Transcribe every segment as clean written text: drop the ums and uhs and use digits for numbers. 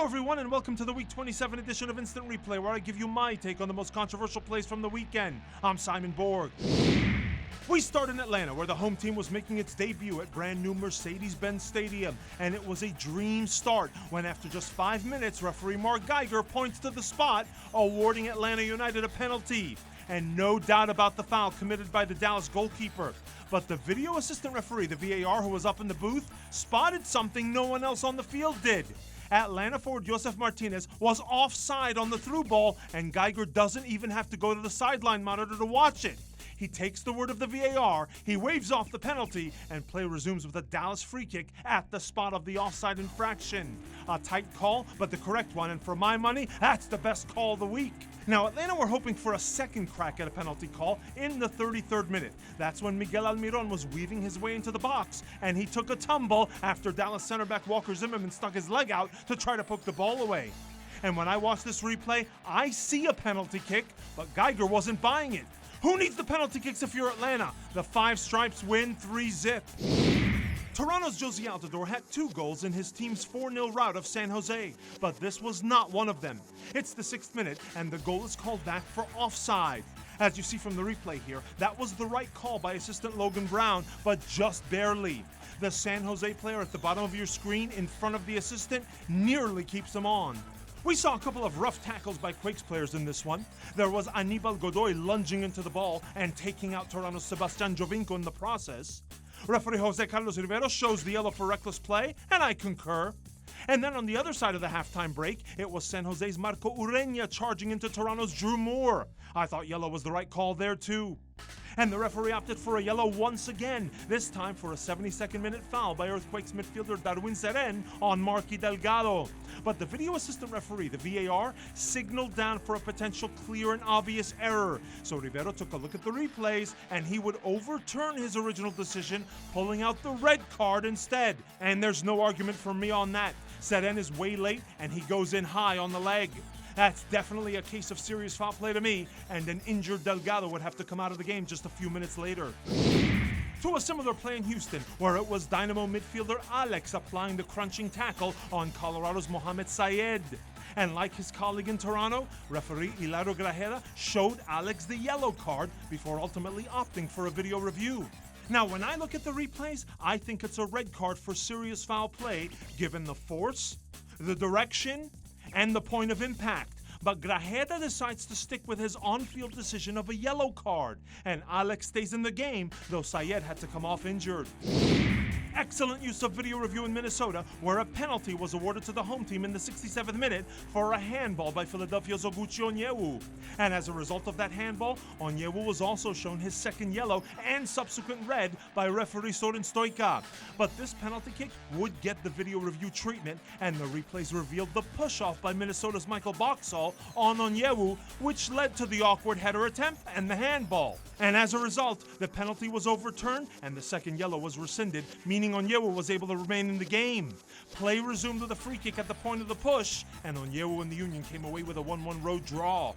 Hello everyone and welcome to the Week 27 edition of Instant Replay, where I give you my take on the most controversial plays from the weekend. I'm Simon Borg. We start in Atlanta, where the home team was making its debut at brand new Mercedes-Benz Stadium, and it was a dream start when after just 5 minutes, referee Mark Geiger points to the spot, awarding Atlanta United a penalty. And no doubt about the foul committed by the Dallas goalkeeper. But the video assistant referee, the VAR, who was up in the booth, spotted something no one else on the field did. Atlanta forward Josef Martinez was offside on the through ball, and Geiger doesn't even have to go to the sideline monitor to watch it. He takes the word of the VAR, he waves off the penalty, and play resumes with a Dallas free kick at the spot of the offside infraction. A tight call, but the correct one, and for my money, that's the best call of the week. Now, Atlanta were hoping for a second crack at a penalty call in the 33rd minute. That's when Miguel Almiron was weaving his way into the box, and he took a tumble after Dallas center back Walker Zimmerman stuck his leg out to try to poke the ball away. And when I watch this replay, I see a penalty kick, but Geiger wasn't buying it. Who needs the penalty kicks if you're Atlanta? The Five Stripes win 3-0. Toronto's Josie Altidore had 2 goals in his team's 4-0 rout of San Jose, but this was not one of them. It's the 6th minute, and the goal is called back for offside. As you see from the replay here, that was the right call by assistant Logan Brown, but just barely. The San Jose player at the bottom of your screen in front of the assistant nearly keeps him on. We saw a couple of rough tackles by Quakes players in this one. There was Anibal Godoy lunging into the ball and taking out Toronto's Sebastian Jovinko in the process. Referee Jose Carlos Rivero shows the yellow for reckless play, and I concur. And then on the other side of the halftime break, it was San Jose's Marco Ureña charging into Toronto's Drew Moore. I thought yellow was the right call there too. And the referee opted for a yellow once again, this time for a 72nd minute foul by Earthquakes midfielder Darwin Seren on Marky Delgado. But the video assistant referee, the VAR, signaled down for a potential clear and obvious error. So Rivero took a look at the replays, and he would overturn his original decision, pulling out the red card instead. And there's no argument from me on that. Seren is way late, and he goes in high on the leg. That's definitely a case of serious foul play to me, and an injured Delgado would have to come out of the game just a few minutes later. To a similar play in Houston, where it was Dynamo midfielder Alex applying the crunching tackle on Colorado's Mohamed Sayed. And like his colleague in Toronto, referee Hilario Grajeda showed Alex the yellow card before ultimately opting for a video review. Now, when I look at the replays, I think it's a red card for serious foul play, given the force, the direction, and the point of impact. But Grajeda decides to stick with his on-field decision of a yellow card, and Alex stays in the game, though Sayed had to come off injured. Excellent use of video review in Minnesota, where a penalty was awarded to the home team in the 67th minute for a handball by Philadelphia's Oguchi Onyewu. And as a result of that handball, Onyewu was also shown his second yellow and subsequent red by referee Sorin Stoica. But this penalty kick would get the video review treatment, and the replays revealed the push-off by Minnesota's Michael Boxall on Onyewu, which led to the awkward header attempt and the handball. And as a result, the penalty was overturned and the second yellow was rescinded, meaning Onyewu was able to remain in the game. Play resumed with a free kick at the point of the push, and Onyewu and the Union came away with a 1-1 road draw.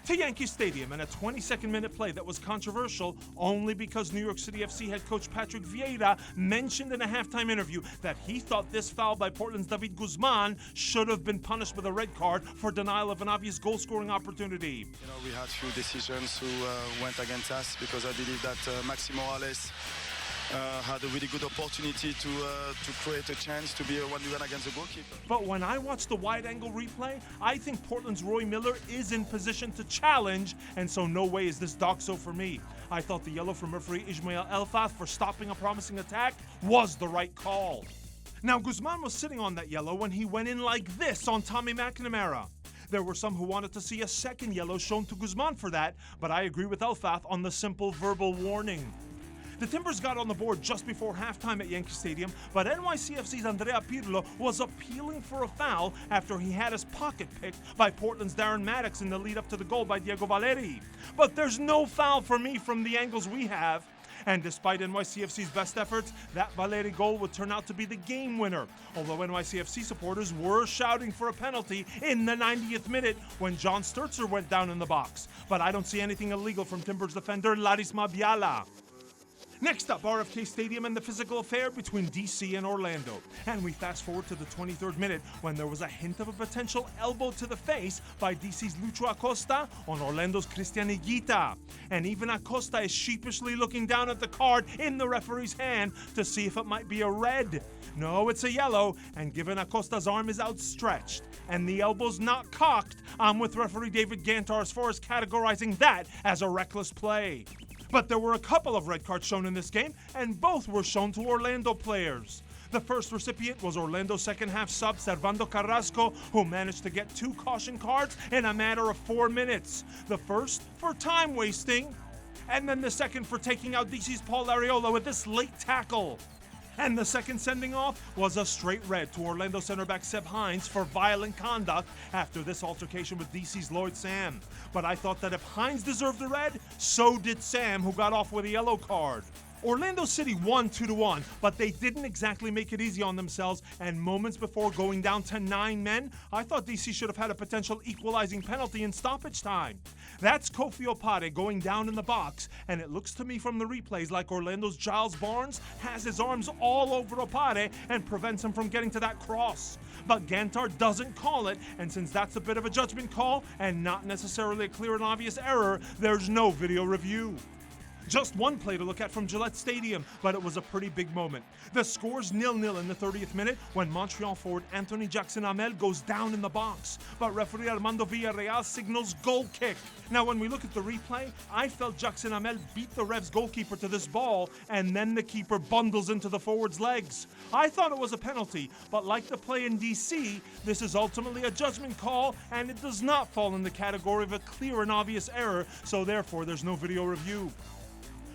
To Yankee Stadium, and a 22nd minute play that was controversial only because New York City FC head coach Patrick Vieira mentioned in a halftime interview that he thought this foul by Portland's David Guzman should have been punished with a red card for denial of an obvious goal-scoring opportunity. We had few decisions who went against us, because I believe that Maxi Morales had a really good opportunity to create a chance to be a 1v1 against the goalkeeper. But when I watch the wide-angle replay, I think Portland's Roy Miller is in position to challenge, and so no way is this doxo for me. I thought the yellow from referee Ismail Elfath for stopping a promising attack was the right call. Now, Guzman was sitting on that yellow when he went in like this on Tommy McNamara. There were some who wanted to see a second yellow shown to Guzman for that, but I agree with Elfath on the simple verbal warning. The Timbers got on the board just before halftime at Yankee Stadium, but NYCFC's Andrea Pirlo was appealing for a foul after he had his pocket picked by Portland's Darren Maddox in the lead up to the goal by Diego Valeri. But there's no foul for me from the angles we have. And despite NYCFC's best efforts, that Valeri goal would turn out to be the game winner, although NYCFC supporters were shouting for a penalty in the 90th minute when John Sturzer went down in the box. But I don't see anything illegal from Timbers defender Laris Mabiala. Next up, RFK Stadium and the physical affair between DC and Orlando. And we fast forward to the 23rd minute when there was a hint of a potential elbow to the face by DC's Lucho Acosta on Orlando's Cristian Higuita. And even Acosta is sheepishly looking down at the card in the referee's hand to see if it might be a red. No, it's a yellow, and given Acosta's arm is outstretched and the elbow's not cocked, I'm with referee David Gantar as far as categorizing that as a reckless play. But there were a couple of red cards shown in this game, and both were shown to Orlando players. The first recipient was Orlando's second-half sub Servando Carrasco, who managed to get 2 caution cards in a matter of 4 minutes. The first for time wasting, and then the second for taking out DC's Paul Arriola with this late tackle. And the second sending off was a straight red to Orlando center back Seb Hines for violent conduct after this altercation with DC's Lloyd Sam. But I thought that if Hines deserved a red, so did Sam, who got off with a yellow card. Orlando City won 2-1, but they didn't exactly make it easy on themselves, and moments before going down to 9 men, I thought DC should have had a potential equalizing penalty in stoppage time. That's Kofi Opare going down in the box, and it looks to me from the replays like Orlando's Giles Barnes has his arms all over Opare and prevents him from getting to that cross. But Gantar doesn't call it, and since that's a bit of a judgment call and not necessarily a clear and obvious error, there's no video review. Just one play to look at from Gillette Stadium, but it was a pretty big moment. The score's 0-0 in the 30th minute when Montreal forward Anthony Jackson-Hamel goes down in the box, but referee Armando Villarreal signals goal kick. Now when we look at the replay, I felt Jackson-Hamel beat the Revs goalkeeper to this ball, and then the keeper bundles into the forward's legs. I thought it was a penalty, but like the play in DC, this is ultimately a judgment call, and it does not fall in the category of a clear and obvious error, so therefore there's no video review.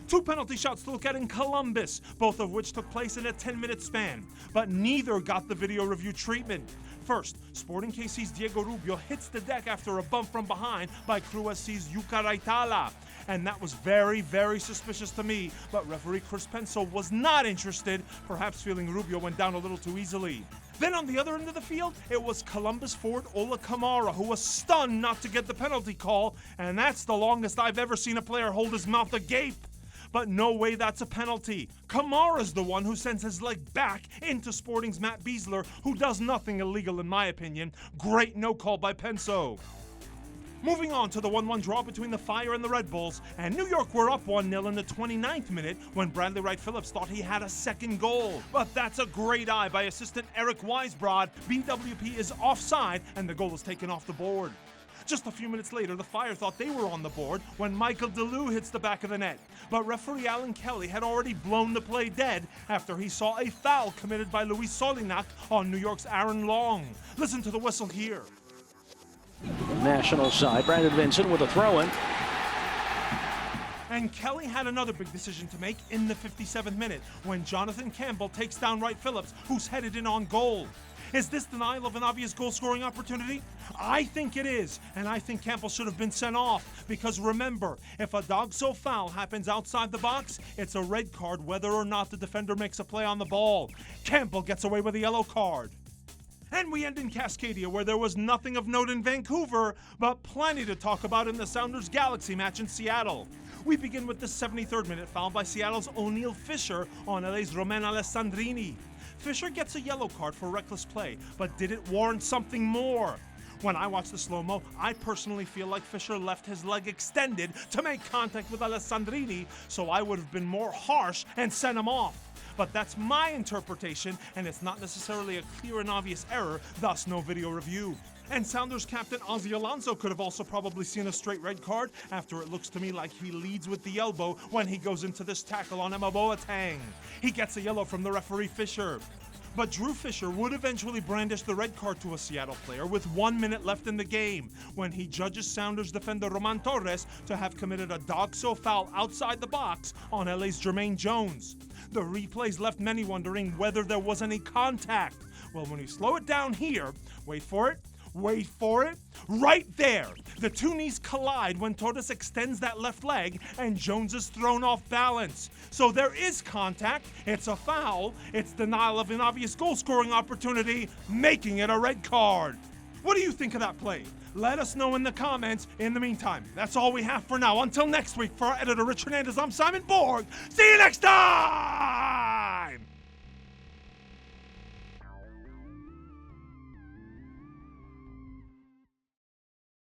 2 penalty shots to look at in Columbus, both of which took place in a 10-minute span, but neither got the video review treatment. First, Sporting KC's Diego Rubio hits the deck after a bump from behind by Crew SC's Yuka Raitala, and that was very, very suspicious to me, but referee Chris Penso was not interested, perhaps feeling Rubio went down a little too easily. Then on the other end of the field, it was Columbus forward Ola Kamara, who was stunned not to get the penalty call, and that's the longest I've ever seen a player hold his mouth agape. But no way that's a penalty. Kamara's the one who sends his leg back into Sporting's Matt Beasler, who does nothing illegal in my opinion. Great no call by Penso. Moving on to the 1-1 draw between the Fire and the Red Bulls, and New York were up 1-0 in the 29th minute when Bradley Wright Phillips thought he had a second goal. But that's a great eye by assistant Eric Weisbrod. BWP is offside and the goal is taken off the board. Just a few minutes later, the Fire thought they were on the board when Michael DeLue hits the back of the net. But referee Alan Kelly had already blown the play dead after he saw a foul committed by Luis Solinac on New York's Aaron Long. Listen to the whistle here. National side, Brandon Vincent with a throw-in. And Kelly had another big decision to make in the 57th minute when Jonathan Campbell takes down Wright Phillips, who's headed in on goal. Is this denial of an obvious goal-scoring opportunity? I think it is, and I think Campbell should have been sent off, because remember, if a dog-so foul happens outside the box, it's a red card whether or not the defender makes a play on the ball. Campbell gets away with a yellow card. And we end in Cascadia, where there was nothing of note in Vancouver, but plenty to talk about in the Sounders-Galaxy match in Seattle. We begin with the 73rd minute foul by Seattle's O'Neal Fisher on LA's Romain Alessandrini. Fisher gets a yellow card for reckless play, but did it warrant something more? When I watch the slow-mo, I personally feel like Fisher left his leg extended to make contact with Alessandrini, so I would have been more harsh and sent him off. But that's my interpretation, and it's not necessarily a clear and obvious error, thus no video review. And Sounders captain Ozzy Alonso could have also probably seen a straight red card after it looks to me like he leads with the elbow when he goes into this tackle on Emma Boateng. He gets a yellow from the referee Fisher. But Drew Fisher would eventually brandish the red card to a Seattle player with 1 minute left in the game when he judges Sounders defender Roman Torres to have committed a dog-so foul outside the box on LA's Jermaine Jones. The replays left many wondering whether there was any contact. Well, when you slow it down here, wait for it, right there! The two knees collide when Torres extends that left leg and Jones is thrown off balance. So there is contact, it's a foul, it's denial of an obvious goal-scoring opportunity, making it a red card. What do you think of that play? Let us know in the comments. In the meantime, that's all we have for now. Until next week, for our editor, Rich Hernandez, I'm Simon Borg. See you next time!